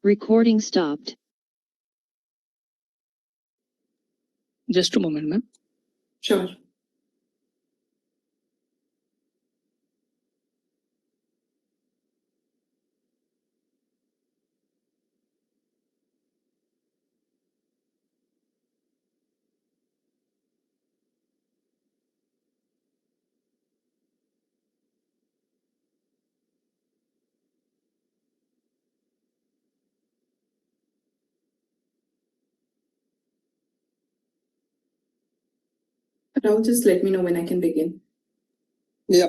Recording stopped. Just a moment, ma'am. Sure. Rahul, just let me know when I can begin. Yeah.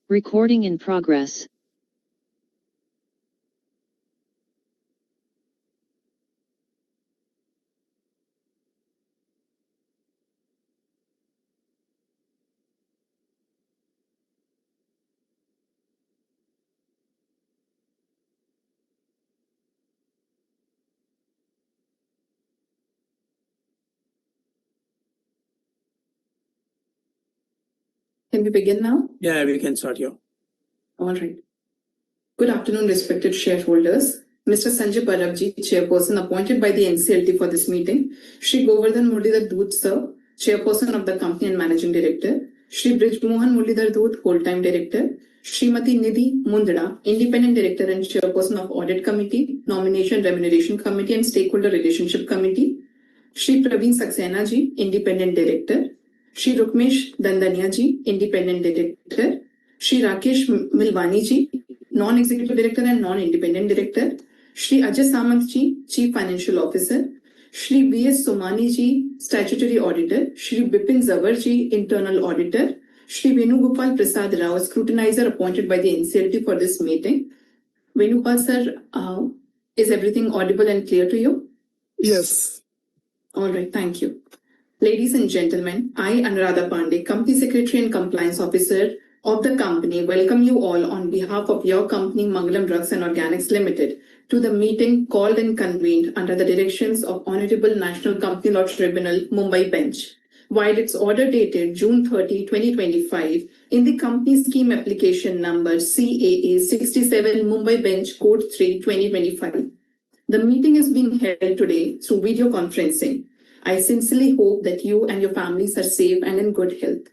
Recording in progress. Can we begin now? Yeah, we can start here. All right. Good afternoon, respected shareholders. Mr. Sanjay Parabji, Chairperson appointed by the NCLT for this meeting. Shri Govardhan Muralidhar Doot, Sir, Chairperson of the company and Managing Director. Shri Brij Mohan Muralidhar Doot, Whole-Time Director. Srimati Nidhi Mundra, Independent Director and Chairperson of Audit Committee, Nomination Remuneration Committee and Stakeholder Relationship Committee. Shri Praveen Saxena Ji, Independent Director. Shri Rukmesh Dandania Ji, Independent Director. Shri Rakesh Milwani Ji, Non-Executive Director and Non-Independent Director. Shri Ajay Samant Ji, Chief Financial Officer. Shri V.S. Somani Ji, Statutory Auditor. Shri Bipin Zawar Ji, Internal Auditor. Shri Venugopal Prasad Rao, Scrutinizer appointed by the NCLT for this meeting. Venugopal sir, is everything audible and clear to you? Yes. All right, thank you. Ladies and gentlemen, I, Anuradha Pandey, Company Secretary and Compliance Officer of the company, welcome you all on behalf of your company, Mangalam Drugs and Organics Limited, to the meeting called and convened under the directions of Honorable National Company Law Tribunal, Mumbai Bench. While its order dated June 30, 2025, in the company scheme application number CAA 67 Mumbai Bench Code 3 2025. The meeting is being held today through video conferencing. I sincerely hope that you and your families are safe and in good health.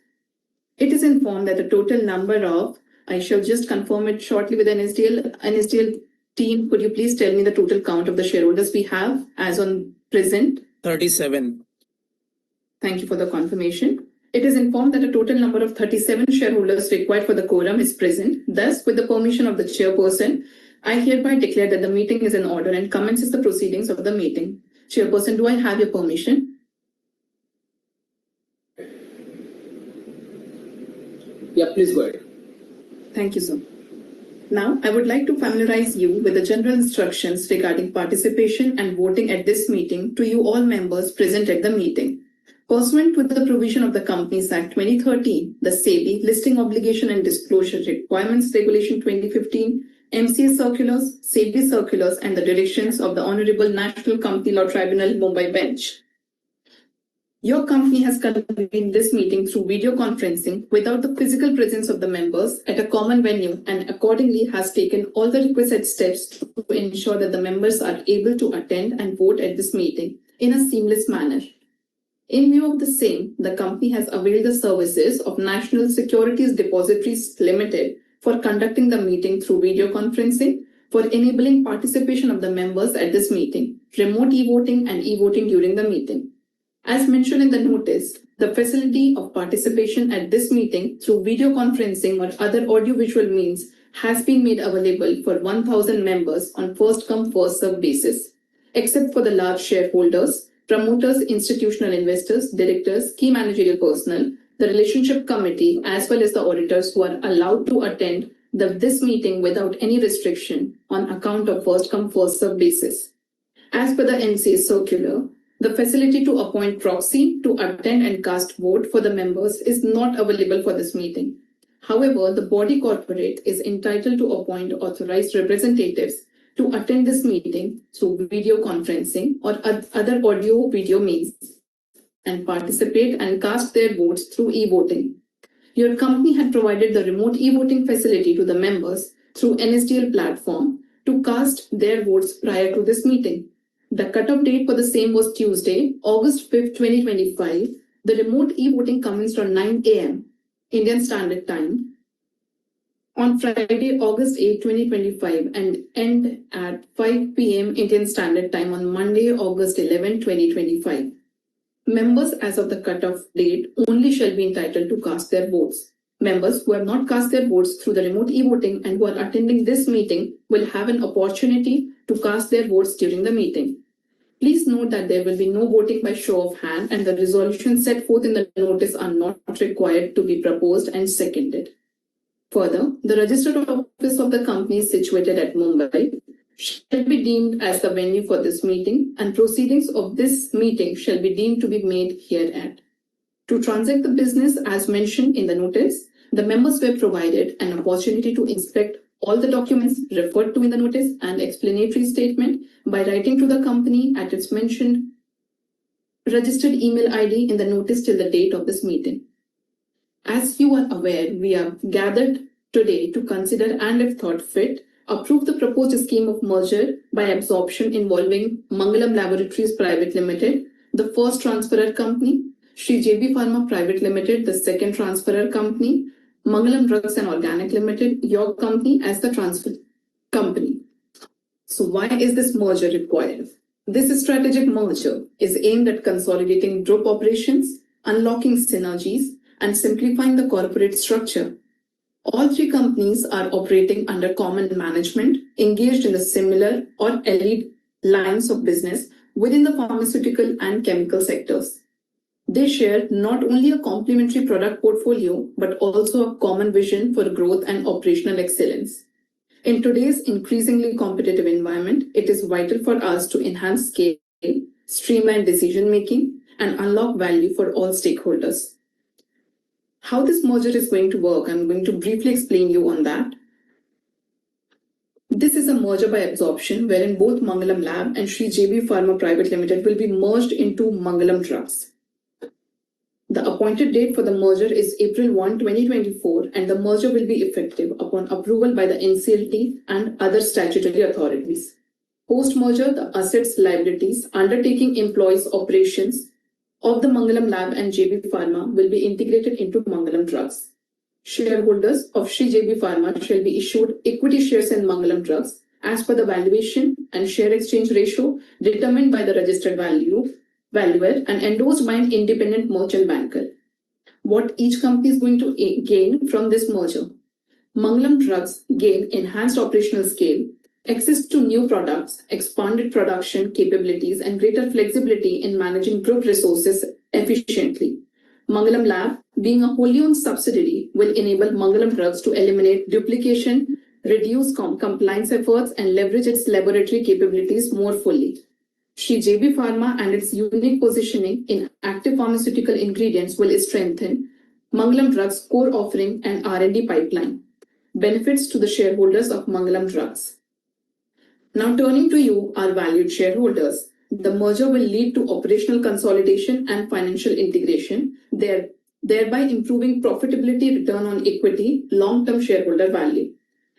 It is informed that the total number of, I shall just confirm it shortly with NSDL team, could you please tell me the total count of the shareholders we have as on present? 37. Thank you for the confirmation. It is informed that a total number of 37 shareholders required for the quorum is present. Thus, with the permission of the chairperson, I hereby declare that the meeting is in order and commences the proceedings of the meeting. Chairperson, do I have your permission? Yeah, please go ahead. Thank you, sir. Now, I would like to familiarize you with the general instructions regarding participation and voting at this meeting to you all members present at the meeting. Pursuant to the provision of the Companies Act 2013, the SEBI Listing Obligation and Disclosure Requirements Regulation 2015, MCA circulars, SEBI circulars, and the directions of the Honorable National Company Law Tribunal, Mumbai Bench. Your company has convened this meeting through video conferencing without the physical presence of the members at a common venue and accordingly has taken all the requisite steps to ensure that the members are able to attend and vote at this meeting in a seamless manner. In view of the same, the company has availed the services of National Securities Depositories Limited for conducting the meeting through video conferencing, for enabling participation of the members at this meeting, remote e-voting and e-voting during the meeting. As mentioned in the notice, the facility of participation at this meeting through video conferencing or other audiovisual means has been made available for 1,000 members on first-come, first-served basis, except for the large shareholders, promoters, institutional investors, directors, key managerial personnel, the relationship committee, as well as the auditors who are allowed to attend this meeting without any restriction on account of first-come, first-served basis. As per the NCA circular, the facility to appoint proxy to attend and cast vote for the members is not available for this meeting. However, the body corporate is entitled to appoint authorized representatives to attend this meeting through video conferencing or other audio-video means and participate and cast their votes through e-voting. Your company had provided the remote e-voting facility to the members through NSDL platform to cast their votes prior to this meeting. The cutoff date for the same was Tuesday, August 5th, 2025. The remote e-voting commenced on 9 a.m. Indian Standard Time on Friday, August 8, 2025 and end at 5 p.m. Indian Standard Time on Monday, August 11, 2025. Members as of the cutoff date only shall be entitled to cast their votes. Members who have not cast their votes through the remote e-voting and who are attending this meeting will have an opportunity to cast their votes during the meeting. Please note that there will be no voting by show of hand and the resolutions set forth in the notice are not required to be proposed and seconded. Further, the registered office of the company is situated at Mumbai shall be deemed as the venue for this meeting and proceedings of this meeting shall be deemed to be made hereat. To transact the business as mentioned in the notice, the members were provided an opportunity to inspect all the documents referred to in the notice and explanatory statement by writing to the company at its mentioned registered email ID in the notice till the date of this meeting. As you are aware, we are gathered today to consider and if thought fit, approve the proposed scheme of merger by absorption involving Mangalam Laboratories Private Limited, the first transferor company, Shri JB Pharma Private Limited, the second transferor company, Mangalam Drugs and Organic Limited, your company as the transfer company. So why is this merger required? This strategic merger is aimed at consolidating group operations, unlocking synergies, and simplifying the corporate structure. All three companies are operating under common management, engaged in the similar or allied lines of business within the pharmaceutical and chemical sectors. They share not only a complementary product portfolio, but also a common vision for growth and operational excellence. In today's increasingly competitive environment, it is vital for us to enhance scale, streamline decision-making, and unlock value for all stakeholders. How this merger is going to work, I'm going to briefly explain you on that. This is a merger by absorption wherein both Mangalam Lab and Shri JB Pharma Private Limited will be merged into Mangalam Drugs. The appointed date for the merger is April 1, 2024 and the merger will be effective upon approval by the NCLT and other statutory authorities. Post-merger, the assets, liabilities, undertaking employees' operations of the Mangalam Lab and JB Pharma will be integrated into Mangalam Drugs. Shareholders of Shri JB Pharma shall be issued equity shares in Mangalam Drugs as per the valuation and share exchange ratio determined by the registered valuer and endorsed by an independent merchant banker. What each company is going to gain from this merger? Mangalam Drugs gain enhanced operational scale, access to new products, expanded production capabilities, and greater flexibility in managing group resources efficiently. Mangalam Lab, being a wholly owned subsidiary, will enable Mangalam Drugs to eliminate duplication, reduce compliance efforts, and leverage its laboratory capabilities more fully. Shri JB Pharma and its unique positioning in active pharmaceutical ingredients will strengthen Mangalam Drugs' core offering and R&D pipeline. Benefits to the shareholders of Mangalam Drugs. Now turning to you, our valued shareholders, the merger will lead to operational consolidation and financial integration, thereby improving profitability, return on equity, long-term shareholder value.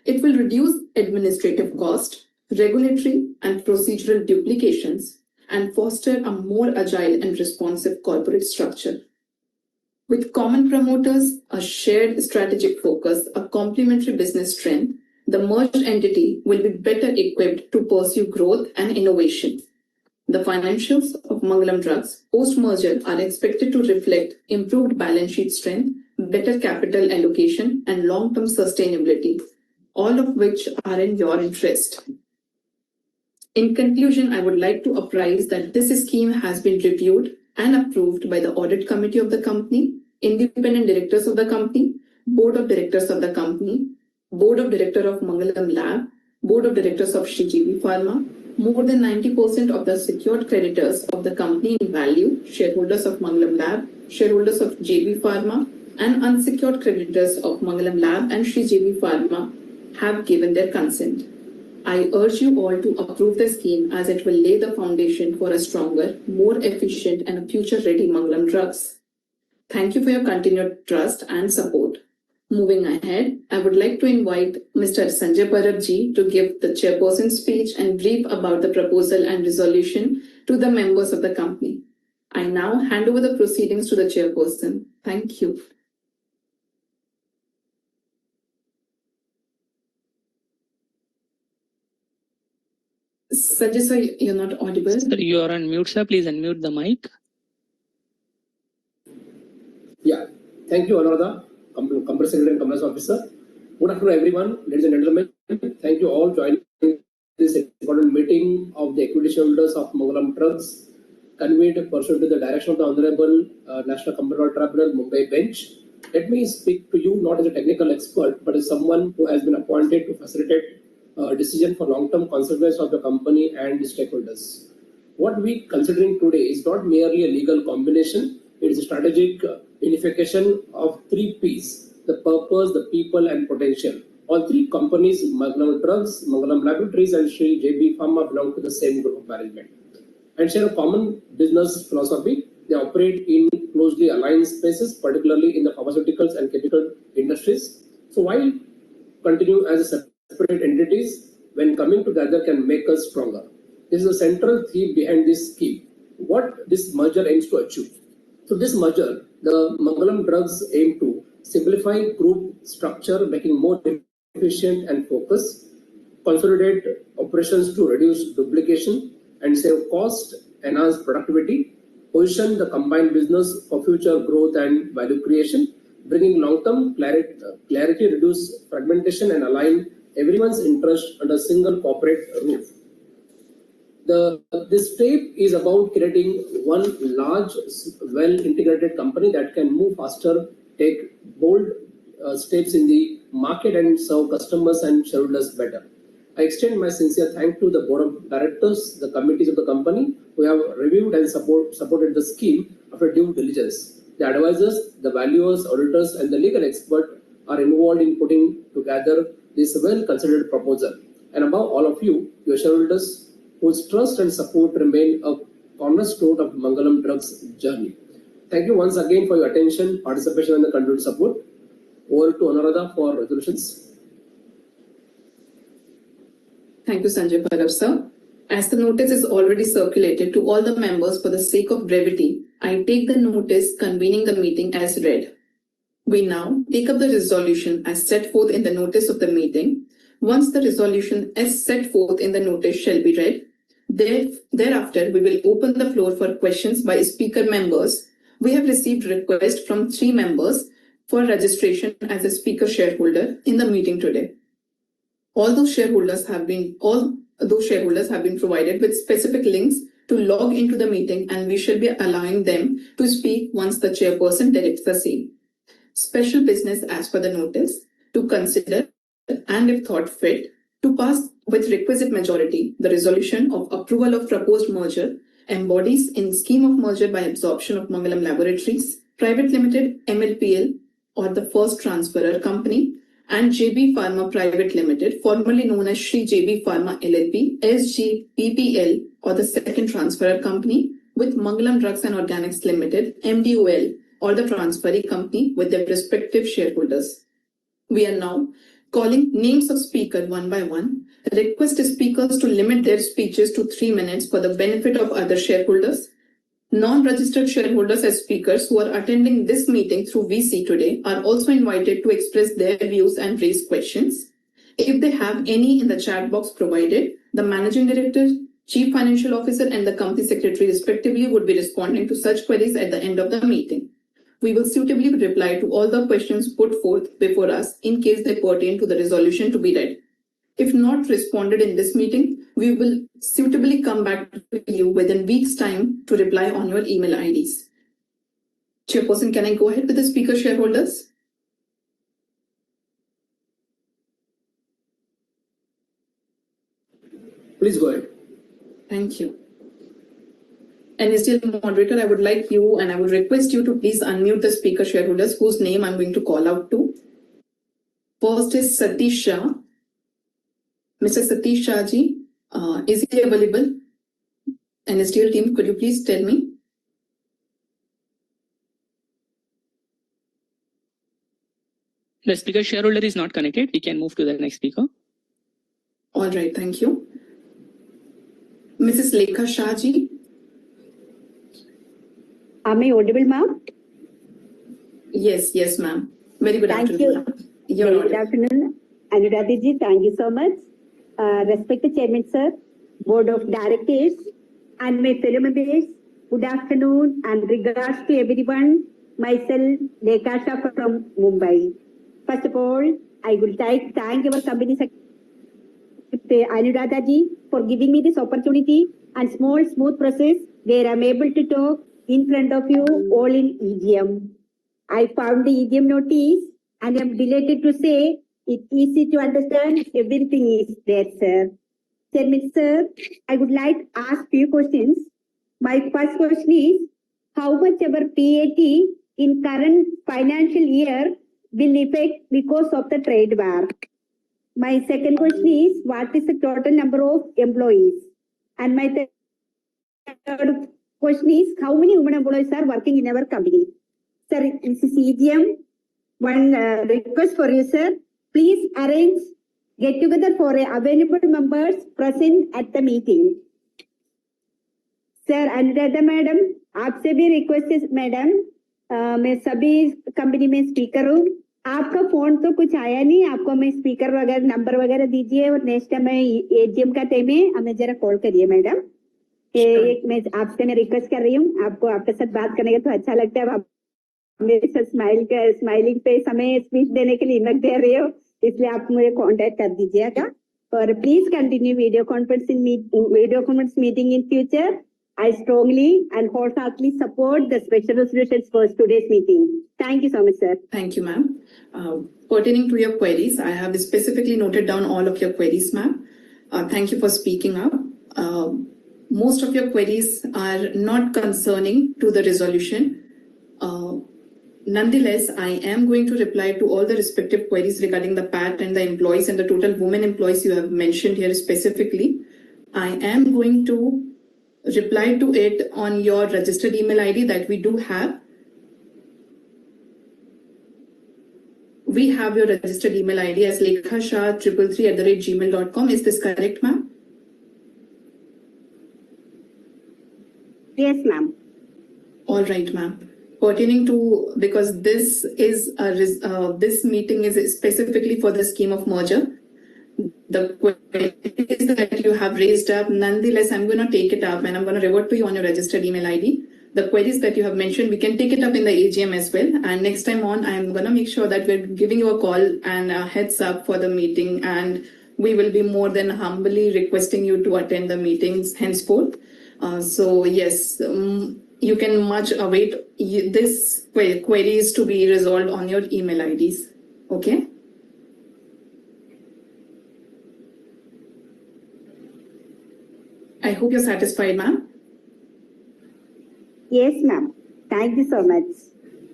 It will reduce administrative cost, regulatory and procedural duplications, and foster a more agile and responsive corporate structure. With common promoters, a shared strategic focus, a complementary business strength, the merged entity will be better equipped to pursue growth and innovation. The financials of Mangalam Drugs post-merger are expected to reflect improved balance sheet strength, better capital allocation, and long-term sustainability, all of which are in your interest. In conclusion, I would like to apprise that this scheme has been reviewed and approved by the audit committee of the company, independent directors of the company, board of directors of the company, board of directors of Mangalam Lab, board of directors of Shri JB Pharma, more than 90% of the secured creditors of the company in value, shareholders of Mangalam Lab, shareholders of JB Pharma, and unsecured creditors of Mangalam Lab and Shri JB Pharma have given their consent. I urge you all to approve the scheme as it will lay the foundation for a stronger, more efficient and a future-ready Mangalam Drugs. Thank you for your continued trust and support. Moving ahead, I would like to invite Mr. Sanjay Parab ji to give the chairperson's speech and brief about the proposal and resolution to the members of the company. I now hand over the proceedings to the chairperson. Thank you. Sanjay sir, you're not audible. Sir, you are on mute, sir. Please unmute the mic. Yeah, thank you, Anuradha, Company Secretary and Compliance Officer. Good afternoon, everyone, ladies and gentlemen. Thank you all joining this important meeting of the equity shareholders of Mangalam Drugs, convened pursuant to the direction of the Honorable National Company Law Tribunal, Mumbai Bench. Let me speak to you not as a technical expert, but as someone who has been appointed to facilitate a decision for long-term consequence of the company and the stakeholders. What we considering today is not merely a legal combination, it is a strategic unification of 3 P's: the purpose, the people, and potential. All 3 companies, Mangalam Drugs, Mangalam Laboratories, and Sri JB Pharma, belong to the same group of management and share a common business philosophy. They operate in closely aligned spaces, particularly in the pharmaceuticals and chemical industries. So while continue as separate entities, when coming together can make us stronger. This is a central theme behind this scheme. What this merger aims to achieve. So this merger, the Mangalam Drugs aim to simplify group structure, making more efficient and focused, consolidate operations to reduce duplication and save cost, enhance productivity, position the combined business for future growth and value creation, bringing long-term clarity, reduce fragmentation, and align everyone's interest under a single corporate roof. This step is about creating one large, well-integrated company that can move faster, take bold steps in the market, and serve customers and shareholders better. I extend my sincere thanks to the board of directors, the committees of the company who have reviewed and supported the scheme after due diligence. The advisors, the valuers, auditors, and the legal expert are involved in putting together this well-considered proposal. And above all of you, your shareholders, whose trust and support remain a cornerstone of Mangalam Drugs' journey. Thank you once again for your attention, participation, and the continued support. Over to Anuradha for resolutions. Thank you, Sanjay Parab sir. As the notice is already circulated to all the members for the sake of brevity, I take the notice convening the meeting as read. We now take up the resolution as set forth in the notice of the meeting. Once the resolution as set forth in the notice shall be read, thereafter we will open the floor for questions by speaker members. We have received request from 3 members for registration as a speaker shareholder in the meeting today. All those shareholders have been provided with specific links to log into the meeting, and we shall be allowing them to speak once the chairperson directs the same. Special business as per the notice to consider and if thought fit to pass with requisite majority the resolution of approval of proposed merger embodies in scheme of merger by absorption of Mangalam Laboratories Private Limited MLPL or the first transferor company and JB Pharma Private Limited, formerly known as Sri JB Pharma LLP, SGPPL or the second transferor company with Mangalam Drugs and Organics Limited, MDOL or the transferee company with their respective shareholders. We are now calling names of speakers one by one. Request speakers to limit their speeches to 3 minutes for the benefit of other shareholders. Non-registered shareholders as speakers who are attending this meeting through VC today are also invited to express their views and raise questions. If they have any in the chat box provided, the Managing Director, Chief Financial Officer and the Company Secretary respectively would be responding to such queries at the end of the meeting. We will suitably reply to all the questions put forth before us in case they pertain to the resolution to be read. If not responded in this meeting, we will suitably come back to you within weeks' time to reply on your email IDs. Chairperson, can I go ahead with the speaker shareholders? Please go ahead. Thank you. And NSDL moderator, I would like you and I would request you to please unmute the speaker shareholders whose name I'm going to call out to. First is Satish Shah. Mr. Satish Shahji, is he available? NSDL team, could you please tell me? The speaker shareholder is not connected. We can move to the next speaker. All right, thank you. Mrs. Lekha Shahji, Am I audible, ma'am? yes, ma'am. Very good Thank afternoon. you. You're Very good audible. afternoon. Anuradha ji, thank you so much. Respected Chairman, sir, Board of Directors, and my fellow members, good afternoon and regards to everyone. Myself, Lekha Shah from Mumbai. First of all, I would like to thank our company secretary, Anuradha ji, for giving me this opportunity and smooth process where I'm able to talk in front of you all in EGM. I found the EGM notice and I'm delighted to say it's easy to understand. Everything is there, sir. Chairman, sir, I would like to ask few questions. My first question is, how much our PAT in current financial year will affect because of the trade war? My second question is, what is the total number of employees? And my third question is, how many women employees are working in our company? Sir, this is EGM. One request for you, sir. Please arrange get together for available members present at the meeting. Sir Anuradha madam आपसे भी request है madam मैं सभी company में speaker हूँ आपका phone तो कुछ आया नहीं आपको मैं स्पीकर वगैरह नंबर वगैरह दीजिए और नेक्स्ट टाइम एजीएम का टाइम है हमें जरा कॉल करिए मैडम एक मैं आपसे मैं रिक्वेस्ट कर रही हूँ आपको आपके साथ बात करने का तो अच्छा लगता है आप मेरे साथ स्माइलिंग पे समय स्पीच देने के लिए हिम्मत दे रहे हो इसलिए आप मुझे कांटेक्ट कर दीजिएगा और please continue video conference meeting in future I strongly and wholeheartedly support the special resolutions for today's meeting. Thank you so much, sir. Thank you, ma'am. Pertaining to your queries, I have specifically noted down all of your queries, ma'am. Thank you for speaking up. Most of your queries are not concerning to the resolution. Nonetheless, I am going to reply to all the respective queries regarding the PAT and the employees and the total women employees you have mentioned here specifically. I am going to reply to it on your registered email ID that we do have. We have your registered email ID as lekhashah333@gmail.com. Is this correct, ma'am? Yes, ma'am. All right, ma'am. Pertaining to, because this is this meeting is specifically for the scheme of merger. The queries that you have raised up, nonetheless, I'm going to take it up and I'm going to revert to you on your registered email ID. The queries that you have mentioned, we can take it up in the AGM as well. And next time on, I'm going to make sure that we're giving you a call and a heads up for the meeting. And we will be more than humbly requesting you to attend the meetings henceforth. So yes, you can much await this queries to be resolved on your email IDs. Okay. I hope you're satisfied, ma'am. Yes, ma'am. Thank you so much.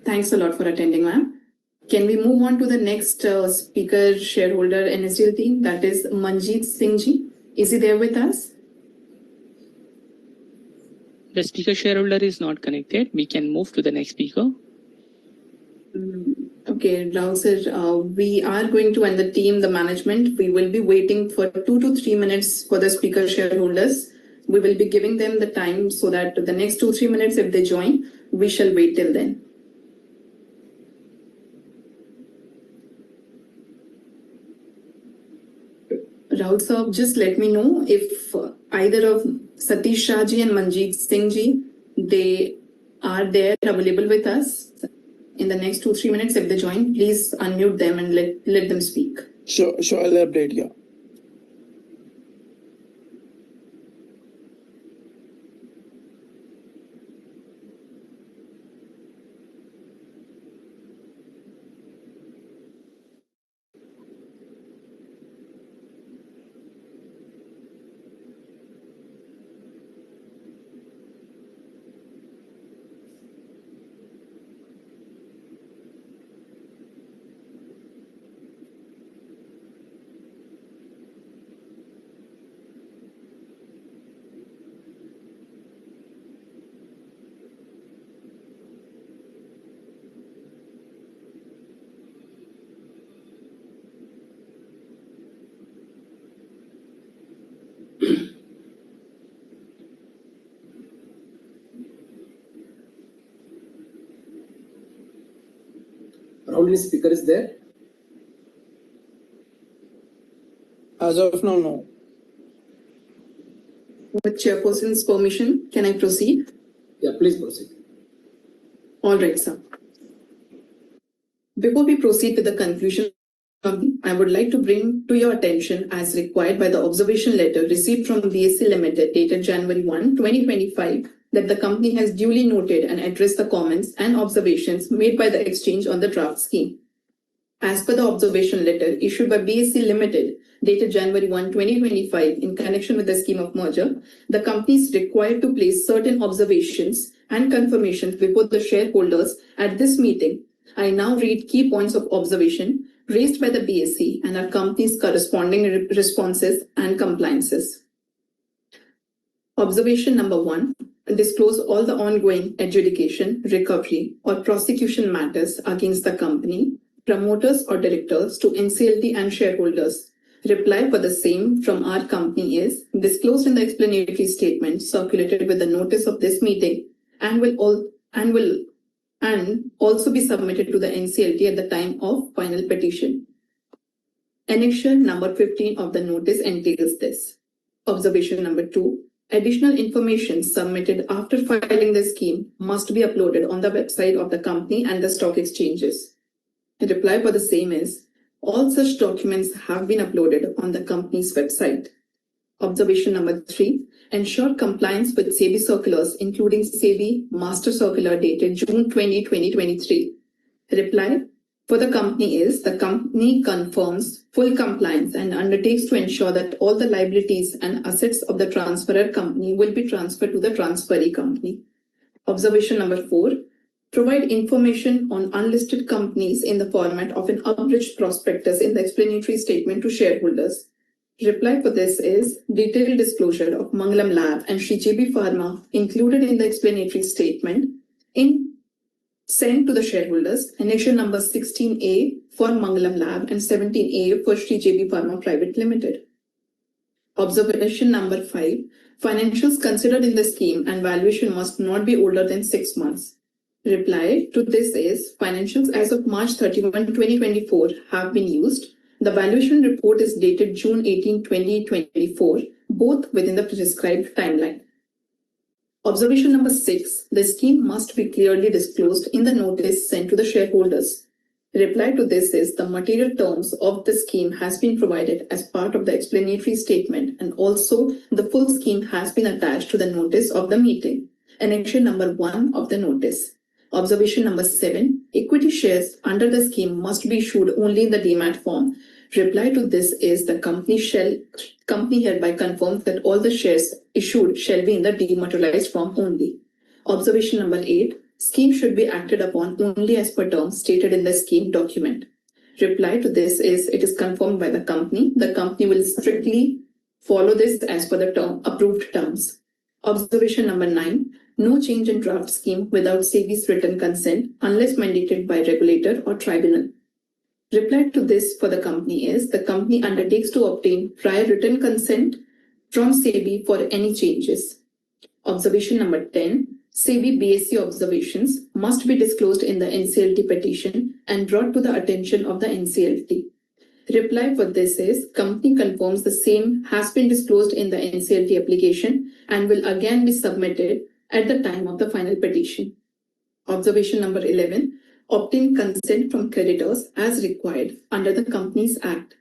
Thanks a lot for attending, ma'am. Can we move on to the next speaker shareholder NSDL team? That is Manjeet Singh ji. Is he there with us? The speaker shareholder is not connected. We can move to the next speaker. Okay, Rahul sir, we are going to end the team, the management. We will be waiting for 2 to 3 minutes for the speaker shareholders. We will be giving them the time so that the next 2-3 minutes, if they join, we shall wait till then. Rahul sir, just let me know if either of Satish Shah ji and Manjeet Singh ji, they are there available with us. In the next 2-3 minutes, if they join, please unmute them and let them speak. Sure, I'll update you. many speaker is there? As of now, no. With chairperson's permission, can I proceed? Yeah, please proceed. All right, sir. Before we proceed with the conclusion, I would like to bring to your attention, as required by the observation letter received from BSc Limited dated January 1, 2025, that the company has duly noted and addressed the comments and observations made by the exchange on the draft scheme. As per the observation letter issued by BSc Limited dated January 1, 2025, in connection with the scheme of merger, the company is required to place certain observations and confirmations before the shareholders at this meeting. I now read key points of observation raised by the BSc and our company's corresponding responses and compliances. Observation number 1. Disclose all the ongoing adjudication, recovery, or prosecution matters against the company, promoters or directors to NCLT and shareholders. Reply for the same from our company is disclosed in the explanatory statement circulated with the notice of this meeting and will also be submitted to the NCLT at the time of final petition. Annexure number 15 of the notice entails this. Observation number 2. Additional information submitted after filing the scheme must be uploaded on the website of the company and the stock exchanges. The reply for the same is all such documents have been uploaded on the company's website. Observation number 3. Ensure compliance with SEBI circulars, including SEBI Master Circular dated June 20, 2023. Reply for the company is the company confirms full compliance and undertakes to ensure that all the liabilities and assets of the transferor company will be transferred to the transferee company. Observation number 4. Provide information on unlisted companies in the format of an abridged prospectus in the explanatory statement to shareholders. Reply for this is detailed disclosure of Mangalam Lab and Sri JB Pharma included in the explanatory statement sent to the shareholders. Annexure number 16A for Mangalam Lab and 17A for Sri JB Pharma Private Limited. Observation number 5. Financials considered in the scheme and valuation must not be older than 6 months. Reply to this is financials as of March 31, 2024 have been used. The valuation report is dated June 18, 2024, both within the prescribed timeline. Observation number 6. The scheme must be clearly disclosed in the notice sent to the shareholders. Reply to this is the material terms of the scheme has been provided as part of the explanatory statement and also the full scheme has been attached to the notice of the meeting. Annexure number 1 of the notice. Observation number 7. Equity shares under the scheme must be issued only in the demat form. Reply to this is the company hereby confirms that all the shares issued shall be in the dematerialized form only. Observation number 8. Scheme should be acted upon only as per terms stated in the scheme document. Reply to this is it is confirmed by the company. The company will strictly follow this as per the approved terms. Observation number 9. No change in draft scheme without SEBI's written consent unless mandated by regulator or tribunal. Reply to this for the company is the company undertakes to obtain prior written consent from SEBI for any changes. Observation number 10. SEBI BSc observations must be disclosed in the NCLT petition and brought to the attention of the NCLT. Reply for this is company confirms the same has been disclosed in the NCLT application and will again be submitted at the time of the final petition. Observation number 11. Obtain consent from creditors as required under the Companies Act.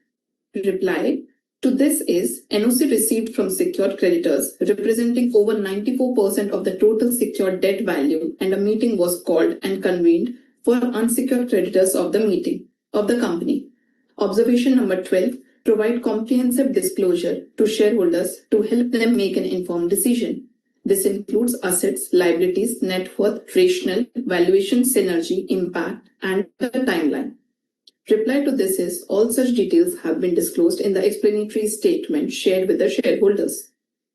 Reply to this is NOC received from secured creditors representing over 94% of the total secured debt value and a meeting was called and convened for unsecured creditors of the company. Observation number 12. Provide comprehensive disclosure to shareholders to help them make an informed decision. This includes assets, liabilities, net worth, rationale, valuation, synergy, impact, and the timeline. Reply to this is all such details have been disclosed in the explanatory statement shared with the shareholders.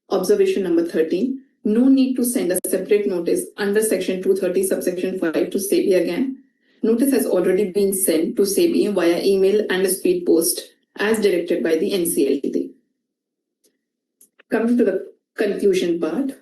Observation number 13. No need to send a separate notice under section 230 subsection 5 to SEBI again. Notice has already been sent to SEBI via email and a speed post as directed by the NCLT. Coming to the conclusion part.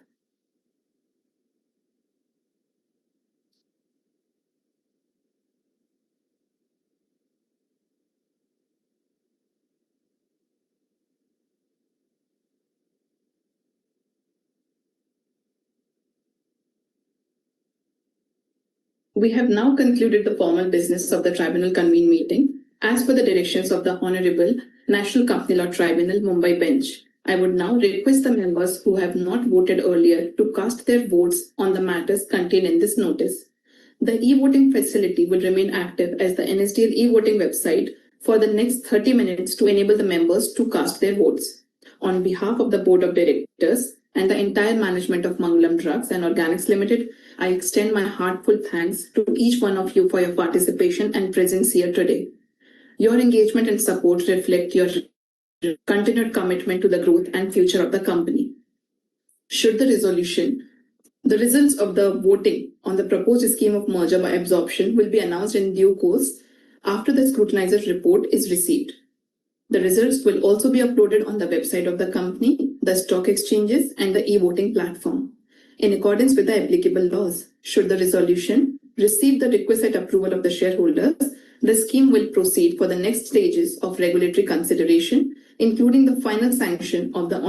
We have now concluded the formal business of the tribunal convened meeting as per the directions of the Honorable National Company Law Tribunal, Mumbai Bench. I would now request the members who have not voted earlier to cast their votes on the matters contained in this notice. The e-voting facility will remain active as the NSDL e-voting website for the next 30 minutes to enable the members to cast their votes. On behalf of the Board of Directors and the entire management of Mangalam Drugs and Organics Limited, I extend my heartfelt thanks to each one of you for your participation and presence here today. Your engagement and support reflect your continued commitment to the growth and future of the company. Should the results of the voting on the proposed scheme of merger by absorption will be announced in due course after the scrutinizer's report is received. The results will also be uploaded on the website of the company, the stock exchanges, and the e-voting platform. In accordance with the applicable laws, should the resolution receive the requisite approval of the shareholders, the scheme will proceed for the next stages of regulatory consideration, including the final sanction of the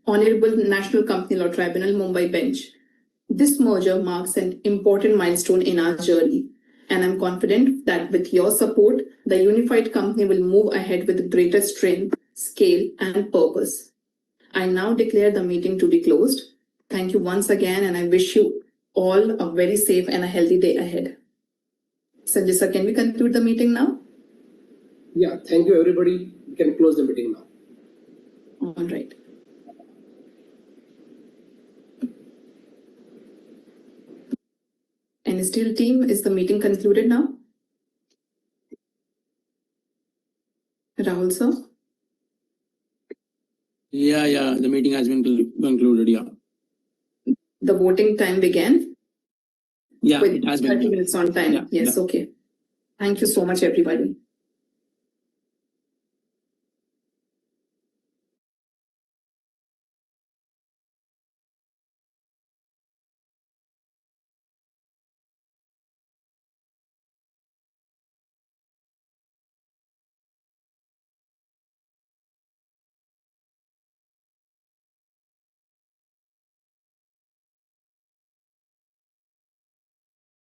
Honorable National Company Law Tribunal, Mumbai Bench. This merger marks an important milestone in our journey, and I'm confident that with your support, the unified company will move ahead with greater strength, scale, and purpose. I now declare the meeting to be closed. Thank you once again, and I wish you all a very safe and a healthy day ahead. Sanjay sir, can we conclude the meeting now? Yeah, thank you everybody. We can close the meeting now. All right. And still team, is the meeting concluded now? Rahul sir? Yeah, the meeting has been concluded, yeah. The voting time began? Yeah, With it has been. 30 minutes on time. Yeah, Yes, yeah. okay. Thank you so much, everybody.